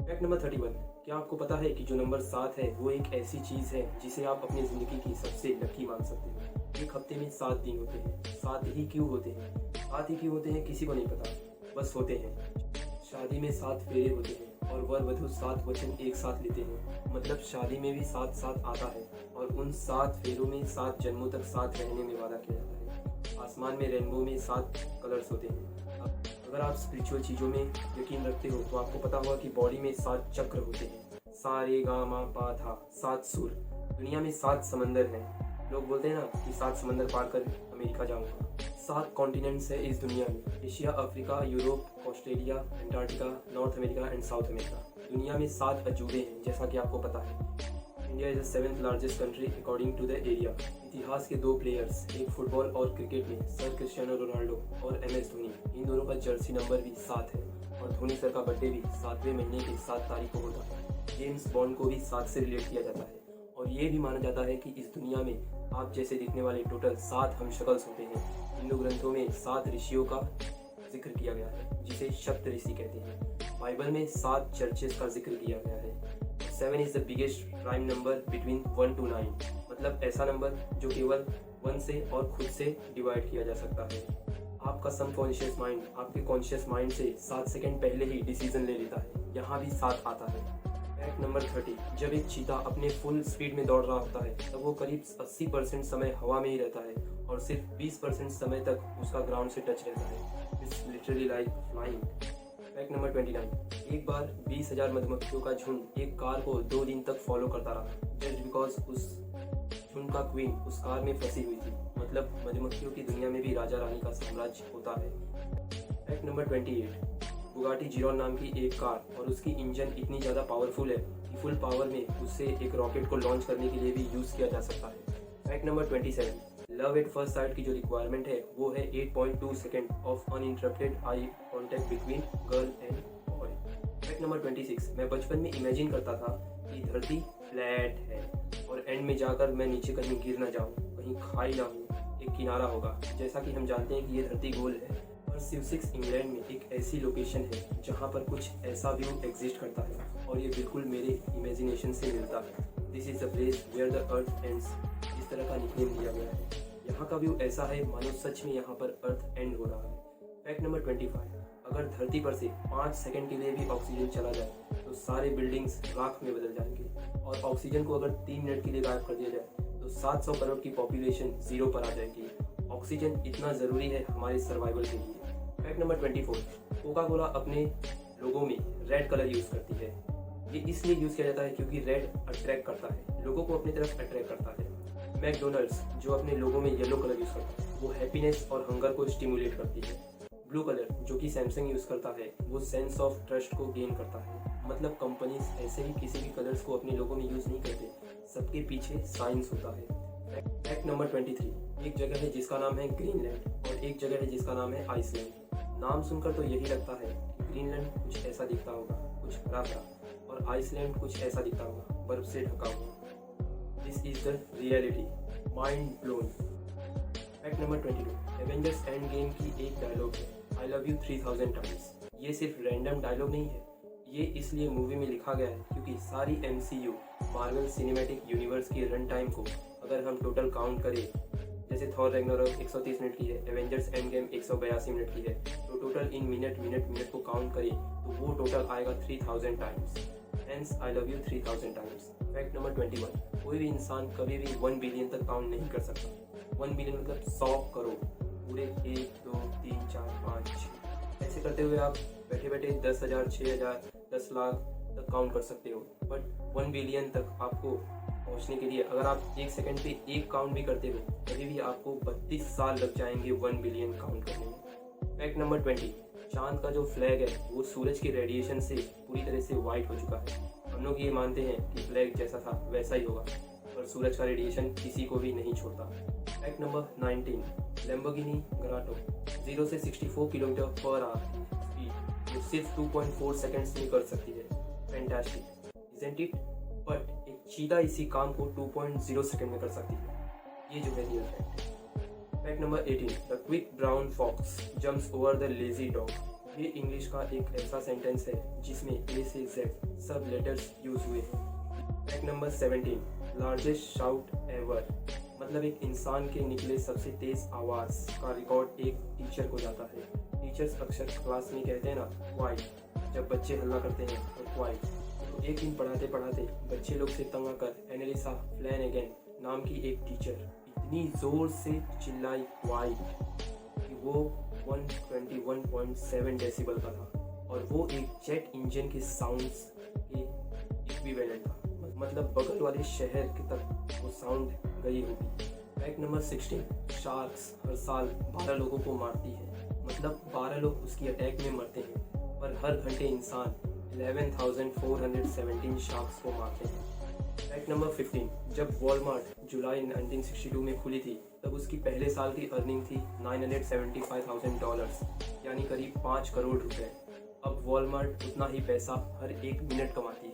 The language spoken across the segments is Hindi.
Fact number 31। क्या आपको पता है कि जो नंबर 7 है वो एक ऐसी चीज़ है जिसे आप अपनी ज़िंदगी की सबसे लकी मान सकते हो। एक हफ्ते में 7 दिन होते हैं। 7 ही क्यों होते हैं? 7 ही क्यों होते हैं किसी को नहीं पता, बस होते हैं। शादी में 7 फेरे होते हैं और वर वधु 7 वचन एक साथ लेते हैं। मतलब शादी में भी 7 7 आता है और उन 7 फेरों में 7 जन्मों तक साथ रहने में वादा किया जाता है। आसमान में रेनबो में 7 कलर्स होते हैं। अगर आप स्पिरिचुअल चीज़ों में यकीन रखते हो तो आपको पता होगा कि बॉडी में 7 चक्र होते हैं। सा रे गा मा पा धा, 7 सुर। दुनिया में 7 समंदर हैं। लोग बोलते हैं ना कि 7 समंदर पार कर अमेरिका जाऊंगा। 7 कॉन्टिनेंट्स है इस दुनिया में। Asia, Africa, Europe, Australia, Antarctica, north America and south America. दुनिया में 7 अजूबे हैं जैसा कि आपको पता है। India is the 7th largest country according to the area. इतिहास के 2 प्लेयर्स, एक फुटबॉल और क्रिकेट में, सर क्रिस्टियानो रोनाल्डो और MS धोनी। इन दोनों का जर्सी नंबर भी 7 है और धोनी सर का बर्थडे भी 7वें महीने की 7 तारीख को होता है। जेम्स बॉन्ड को भी 7 से रिलेट किया जाता है और ये भी माना जाता है कि इस दुनिया में आप जैसे दिखने वाले टोटल 7 हमशक्ल्स होते हैं। हिंदू ग्रंथों में 7 ऋषियों का जिक्र किया गया है जिसे सप्त ऋषि कहते हैं। बाइबल में 7 चर्चेस का जिक्र किया गया है। 7 is the biggest prime number between 1 to 9। मतलब ऐसा नंबर जो केवल 1 से और खुद से डिवाइड किया जा सकता है। आपका सबकॉन्शियस माइंड आपके कॉन्शियस माइंड से 7 सेकंड पहले ही डिसीजन ले लेता है। यहाँ भी 7 आता है। Fact number 30। जब एक चीता अपने फुल स्पीड में दौड़ रहा होता है तब वो करीब 80% समय हवा में ही रहता है और सिर्फ 20% समय तक उसका ग्राउंड से टच रहता है। It's literally like flying. Fact number 29। एक बार 20,000 मधुमक्खियों का झुंड एक कार को 2 दिन तक फॉलो करता रहा जस्ट बिकॉज उस झुंड का क्वीन उस कार में फंसी हुई थी। मतलब मधुमक्खियों की दुनिया में भी राजा रानी का साम्राज्य होता है। Fact number 28। बुगाटी जीरोन नाम की एक कार और उसकी इंजन इतनी ज़्यादा पावरफुल है कि फुल पावर में उसे एक रॉकेट को लॉन्च करने के लिए भी यूज़ किया जा सकता है। Fact number 27। Love at first sight की जो रिक्वायरमेंट है वो है 8.2 second of uninterrupted eye contact between girl and boy. Fact number 26। मैं बचपन में इमेजिन करता था कि धरती फ्लैट है और एंड में जाकर मैं नीचे कहीं गिर ना जाऊँ, कहीं खाई ना हो, एक किनारा होगा। जैसा कि हम जानते हैं कि ये धरती गोल है और सिवसिक्स इंग्लैंड में एक ऐसी लोकेशन है जहाँ पर कुछ ऐसा व्यू एग्जिस्ट करता है और ये बिल्कुल मेरे इमेजिनेशन से मिलता है। This is the place where the earth ends. इस तरह का निकनेम दिया गया है। यहाँ का व्यू ऐसा है मानो सच में यहाँ पर अर्थ एंड हो रहा है। Fact number 25। अगर धरती पर से 5 सेकंड के लिए भी ऑक्सीजन चला जाए तो सारे बिल्डिंग्स राख में बदल जाएंगे और ऑक्सीजन को अगर 3 मिनट के लिए गायब कर दिया जाए तो 700 करोड़ की पॉपुलेशन जीरो पर आ जाएगी। ऑक्सीजन इतना ज़रूरी है हमारे सर्वाइवल के लिए। Fact number 24। कोका कोला अपने लोगों में रेड कलर यूज़ करती है। ये इसलिए यूज़ किया जाता है क्योंकि रेड अट्रैक्ट करता है, लोगों को अपनी तरफ अट्रैक्ट करता है। मैकडोनल्ड्स जो अपने लोगों में येलो कलर यूज़ करता है वो हैप्पीनेस और हंगर को स्टिमुलेट करती है। ब्लू कलर जो कि सैमसंग यूज़ करता है वो सेंस ऑफ ट्रस्ट को गेन करता है। मतलब कंपनीज ऐसे ही किसी भी कलर्स को अपने लोगों में यूज़ नहीं करते, सबके पीछे साइंस होता है। Fact number 23। एक जगह है जिसका नाम है ग्रीनलैंड और एक जगह है जिसका नाम है आइसलैंड। नाम सुनकर तो यही लगता है कि ग्रीनलैंड कुछ ऐसा दिखता होगा, कुछ हरा भरा, और आइसलैंड कुछ ऐसा दिखता होगा, बर्फ से ढका हुआ। This is the reality, mind blown. Fact number 22। Avengers end game की एक डायलॉग है, आई लव यू 3000 टाइम्स। ये सिर्फ रैंडम डायलॉग नहीं है, ये इसलिए मूवी में लिखा गया है क्योंकि सारी MCU मार्वल सिनेमैटिक यूनिवर्स की रन टाइम को अगर हम टोटल काउंट करें, जैसे थॉर रैग्नारोक 130 मिनट की है, एवेंजर्स एंड गेम 182 मिनट की है, तो टोटल इन मिनट को काउंट करें तो वो टोटल आएगा 3000 times. Hence I love you 3000 times. Fact number 21। कोई भी इंसान कभी भी 1 बिलियन तक काउंट नहीं कर सकता। 1 बिलियन मतलब 100 करोड़, पूरे 1 2 3 4 5 6 ऐसे करते हुए आप बैठे बैठे 10,000 6,000 10 लाख तक काउंट कर सकते हो। बट 1 बिलियन तक आपको पहुंचने के लिए अगर आप 1 सेकंड पे एक काउंट भी करते हो तभी भी आपको 32 साल लग जाएंगे 1 बिलियन काउंट करने में। Fact number 20। चांद का जो फ्लैग है वो सूरज के रेडिएशन से पूरी तरह से वाइट हो चुका है। हम लोग ये मानते हैं कि फ्लैग जैसा था वैसा ही होगा, पर सूरज का रेडिएशन किसी को भी नहीं छोड़ता। Fact number 19। लैम्बोर्गिनी गराटो 0 से 64 किलोमीटर पर आवर की स्पीड वो सिर्फ 2.4 सेकेंड्स में कर सकती है। Fantastic, isn't it? बट एक चीता इसी काम को 2.0 सेकेंड में कर सकती है। ये जो है रियल फैक्ट है। Fact number 18। The quick brown fox jumps over the lazy dog ये इंग्लिश का एक ऐसा सेंटेंस है जिसमें ए से जेड सब लेटर्स यूज हुए हैं। Fact number 17, largest shout ever, मतलब एक इंसान के निकले सबसे तेज आवाज़ का रिकॉर्ड एक टीचर को जाता है। टीचर्स अक्सर क्लास में कहते हैं ना क्वाइट, जब बच्चे हल्ला करते हैं तो क्वाइट। तो एक दिन पढ़ाते पढ़ाते बच्चे लोग से तंग आकर एनालिसा फ्लैनेगन नाम की एक टीचर इतनी ज़ोर से चिल्लाई क्वाइट कि वो 121.7 डेसिबल का था, और वो एक जेट इंजन के साउंड्स के इक्विवेलेंट था। मतलब बगल वाले शहर के तक वो साउंड गई होगी। फैक्ट नंबर 16, शार्क्स हर साल 12 लोगों को मारती है, मतलब 12 लोग उसकी अटैक में मरते हैं, पर हर घंटे इंसान 11,417 शार्क्स को मारते हैं। फैक्ट नंबर 15, जब वॉलमार्ट जुलाई 1962 में खुली थी तब उसकी पहले साल की अर्निंग थी $975,000, यानी करीब 5 करोड़ रुपए। अब वॉलमार्ट उतना ही पैसा हर एक मिनट कमाती है।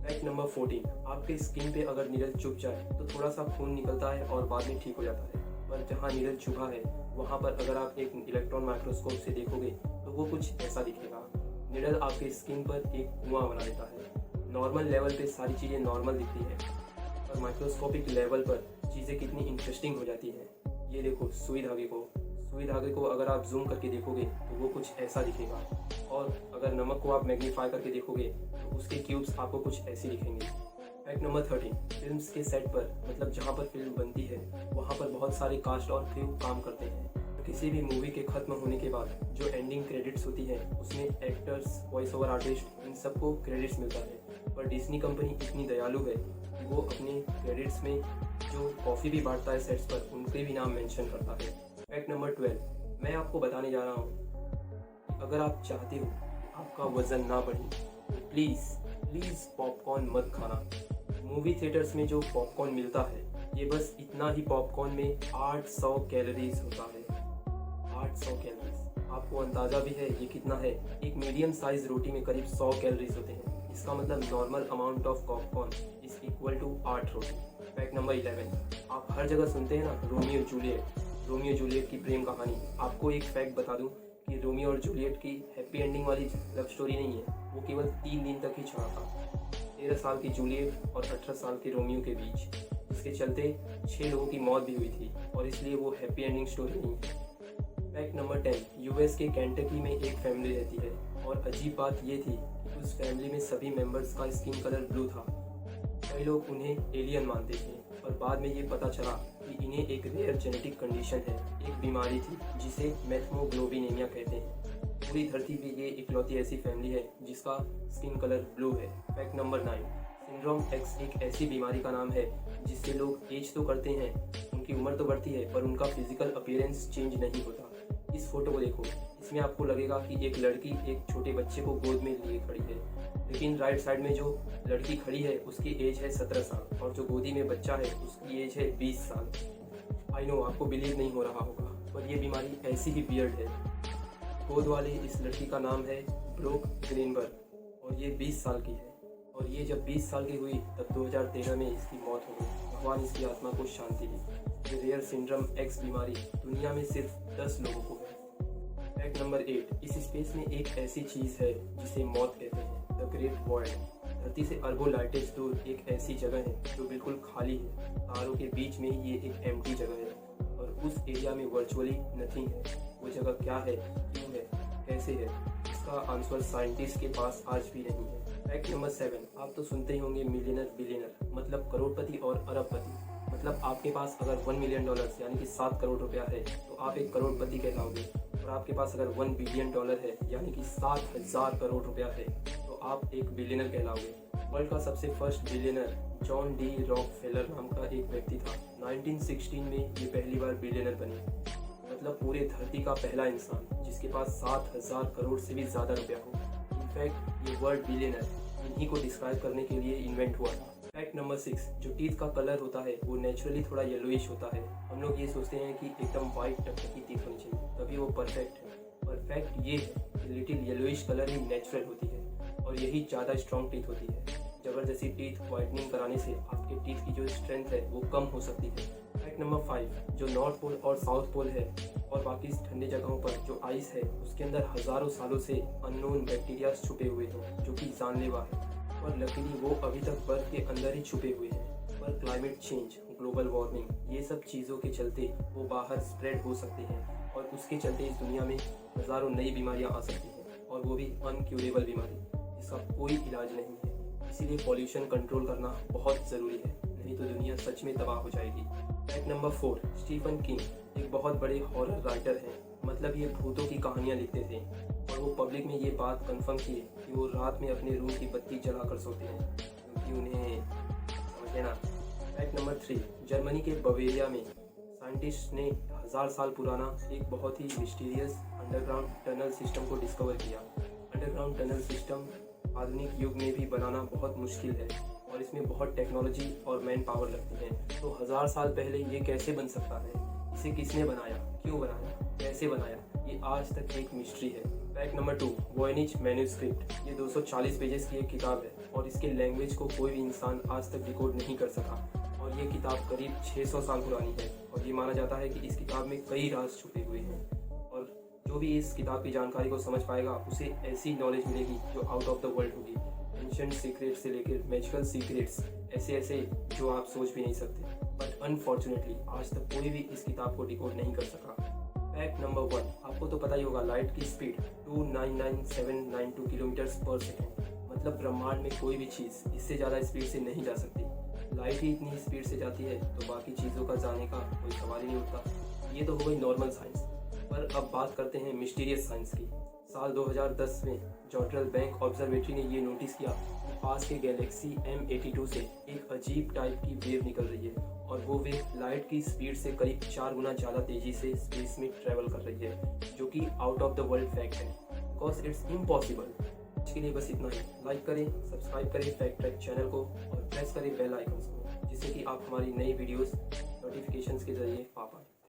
फैक्ट नंबर 14, आपके स्किन पे अगर नीडल चुभ जाए तो थोड़ा सा खून निकलता है और बाद में ठीक हो जाता है, पर जहाँ नीडल चुभा है वहाँ पर अगर आप एक इलेक्ट्रॉन माइक्रोस्कोप से देखोगे तो वो कुछ ऐसा दिखेगा। नीडल आपके स्किन पर एक कुआं बना देता है। नॉर्मल लेवल पे सारी चीज़ें नॉर्मल दिखती है, पर माइक्रोस्कोपिक लेवल पर चीज़ें कितनी इंटरेस्टिंग हो जाती हैं। ये देखो सुई धागे को अगर आप जूम करके देखोगे तो वो कुछ ऐसा दिखेगा, और अगर नमक को आप मैग्नीफाई करके देखोगे तो उसके क्यूब्स आपको कुछ ऐसे दिखेंगे। फैक्ट नंबर 13, फिल्म्स के सेट पर, मतलब जहाँ पर फिल्म बनती है वहाँ पर बहुत सारे कास्ट और क्रू काम करते हैं। किसी भी मूवी के ख़त्म होने के बाद जो एंडिंग क्रेडिट्स होती है उसमें एक्टर्स, वॉइस ओवर आर्टिस्ट, इन सबको क्रेडिट्स मिलता है, पर डिज्नी कंपनी इतनी दयालु है कि वो अपने क्रेडिट्स में जो कॉफ़ी भी बांटता है सेट्स पर उनके भी नाम मेंशन करता है। फैक्ट नंबर 12, मैं आपको बताने जा रहा हूँ कि अगर आप चाहते हो आपका वज़न ना बढ़े तो प्लीज़ पॉपकॉर्न मत खाना। मूवी थिएटर्स में जो पॉपकॉर्न मिलता है ये बस इतना ही पॉपकॉर्न में 800 कैलोरीज होता है। 800 कैलोरीज, आपको अंदाज़ा भी है ये कितना है? एक मीडियम साइज रोटी में करीब 100 कैलोरीज होते हैं। इसका मतलब normal amount of popcorn is equal to 8 roti. Fact number 11, आप हर जगह सुनते हैं ना रोमियो जूलियट की प्रेम कहानी। आपको एक फैक्ट बता दूं कि रोमियो और जूलियट की हैप्पी एंडिंग वाली लव स्टोरी नहीं है, वो केवल 3 दिन तक ही चला था। 13 साल की जूलियट और 18 साल के रोमियो के बीच, जिसके चलते 6 लोगों की मौत भी हुई थी, और इसलिए वो हैप्पी एंडिंग स्टोरी नहीं है। फैक्ट नंबर 10, यूएस के कैंटकी में एक फैमिली रहती है, और अजीब बात ये थी कि उस फैमिली में सभी मेंबर्स का स्किन कलर ब्लू था। कई लोग उन्हें एलियन मानते थे, पर बाद में ये पता चला कि इन्हें एक रेयर जेनेटिक कंडीशन है, एक बीमारी थी जिसे मेथमोग्लोबिनेमिया कहते हैं। पूरी धरती पे ये इकलौती ऐसी फैमिली है जिसका स्किन कलर ब्लू है। फैक्ट नंबर 9, सिंड्रोम एक्स एक ऐसी बीमारी का नाम है जिससे लोग एज तो करते हैं, उनकी उम्र तो बढ़ती है, पर उनका फिजिकल अपीयरेंस चेंज नहीं होता। इस फोटो को देखो, इसमें आपको लगेगा कि एक लड़की एक छोटे बच्चे को गोद में लिए खड़ी है, लेकिन राइट साइड में जो लड़की खड़ी है उसकी एज है 17 साल, और जो गोदी में बच्चा है उसकी एज है 20 साल। आई नो आपको बिलीव नहीं हो रहा होगा, पर यह बीमारी ऐसी ही वियर्ड है। गोद वाली इस लड़की का नाम है ब्रोक ग्रीनबर्ग, और ये 20 साल की है, और ये जब 20 साल की हुई तब 2013 में इसकी मौत हो गई। भगवान इसकी आत्मा को शांति दी। ये रेयर सिंड्रोम एक्स बीमारी दुनिया में सिर्फ 10 लोगों को है। फैक्ट नंबर 8, इस स्पेस में एक ऐसी चीज़ है जिसे मौत कहते हैं, द ग्रेट वॉइड। धरती से अरबों लाइटें दूर एक ऐसी जगह है जो बिल्कुल खाली है, तारों के बीच में ये एक एम्प्टी जगह है, और उस एरिया में वर्चुअली नथिंग है। वो जगह क्या है, क्यों है, कैसे है, इसका आंसर साइंटिस्ट के पास आज भी नहीं है। फैक्ट नंबर 7, आप तो सुनते ही होंगे मिलियनर बिलियनर, मतलब करोड़पति और अरबपति। मतलब आपके पास अगर $1 मिलियन यानी कि 7 करोड़ रुपया है तो आप एक करोड़पति कहलाओगे, और आपके पास अगर $1 बिलियन है यानी कि 7,000 करोड़ रुपया है तो आप एक बिलियनर कहलाओगे। वर्ल्ड का सबसे first billionaire John D Rockefeller नाम का एक व्यक्ति था। 1916 में ये पहली बार बिलियनर बने, मतलब पूरे धरती का पहला इंसान जिसके पास 7,000 करोड़ से भी ज़्यादा रुपया हो। इनफैक्ट ये वर्ड बिलियनर इन्हीं को डिस्क्राइब करने के लिए इन्वेंट हुआ था। फैक्ट नंबर 6, जो टीथ का कलर होता है वो नेचुरली थोड़ा येलोइश होता है। हम लोग ये सोचते हैं कि एकदम वाइट टकटकी टीथ होनी चाहिए तभी वो परफेक्ट है, पर फैक्ट ये है कि लिटिल येलोइश कलर ही नेचुरल होती है, और यही ज़्यादा स्ट्रॉन्ग टीथ होती है। ज़बरदस्ती टीथ वाइटनिंग कराने से आपके टीथ की जो स्ट्रेंथ है वो कम हो सकती है। फैक्ट नंबर 5, जो नॉर्थ पोल और साउथ पोल है और बाकी ठंडी जगहों पर जो आइस है उसके अंदर हज़ारों सालों से अननोन बैक्टीरिया छुपे हुए हैं जो कि जानलेवा है, और लकीली वो अभी तक बर्फ़ के अंदर ही छुपे हुए हैं। पर क्लाइमेट चेंज, ग्लोबल वार्मिंग, ये सब चीज़ों के चलते वो बाहर स्प्रेड हो सकते हैं, और उसके चलते इस दुनिया में हज़ारों नई बीमारियां आ सकती हैं, और वो भी अनक्यूरेबल बीमारी जिसका कोई इलाज नहीं है। इसीलिए पॉल्यूशन कंट्रोल करना बहुत ज़रूरी है, नहीं तो दुनिया सच में तबाह हो जाएगी। फैक्ट नंबर 4, स्टीफन किंग एक बहुत बड़े हॉरर राइटर हैं। मतलब ये भूतों की कहानियाँ लिखते थे, और वो पब्लिक में ये बात कंफर्म की है कि वो रात में अपने रूम की बत्ती जला कर सोते हैं, क्योंकि उन्हें समझ लेना। फैक्ट नंबर 3, जर्मनी के बवेरिया में साइंटिस्ट ने 1000 साल पुराना एक बहुत ही मिस्टीरियस अंडरग्राउंड टनल सिस्टम को डिस्कवर किया। अंडरग्राउंड टनल सिस्टम आधुनिक युग में भी बनाना बहुत मुश्किल है, और इसमें बहुत टेक्नोलॉजी और मैन पावर लगती है। तो 1000 साल पहले ये कैसे बन सकता है? इसे किसने बनाया, क्यों बनाया, कैसे बनाया, ये आज तक एक मिस्ट्री है। Fact number 2, Voynich manuscript. ये 240 पेजेस की एक किताब है, और इसके लैंग्वेज को कोई भी इंसान आज तक डिकोड नहीं कर सका। और ये किताब करीब 600 साल पुरानी है, और ये माना जाता है कि इस किताब में कई राज छुपे हुए हैं, और जो भी इस किताब की जानकारी को समझ पाएगा उसे ऐसी नॉलेज मिलेगी जो आउट ऑफ द वर्ल्ड होगी। एंशिएंट सीक्रेट्स से लेकर मैजिकल सीक्रेट्स, ऐसे ऐसे जो आप सोच भी नहीं सकते। बट अनफॉर्चुनेटली आज तक कोई भी इस किताब को डिकोड नहीं कर सका। फैक्ट नंबर 1, आपको तो पता ही होगा लाइट की स्पीड 299,792 किलोमीटर्स पर सेकेंड। मतलब ब्रह्मांड में कोई भी चीज़ इससे ज़्यादा स्पीड से नहीं जा सकती। लाइट ही इतनी स्पीड से जाती है तो बाकी चीज़ों का जाने का कोई सवाल ही नहीं उठता। ये तो हो गई नॉर्मल साइंस, पर अब बात करते हैं मिस्टीरियस साइंस की। साल 2010 में जॉर्डल बैंक ऑब्जर्वेटरी ने ये नोटिस किया कि पास के गैलेक्सी M82 से एक अजीब टाइप की वेव निकल रही है, और वो वेव लाइट की स्पीड से करीब 4 गुना ज़्यादा तेज़ी से स्पेस में ट्रैवल कर रही है, जो कि out of the world fact है, बिकॉज इट्स इम्पॉसिबल। आज के लिए बस इतना ही। लाइक करें, सब्सक्राइब करें फैक्ट ट्रैक चैनल को, और प्रेस करें बेल आइकन्स को, जिससे कि आप हमारी नई वीडियोस नोटिफिकेशंस के जरिए पा पाएँ।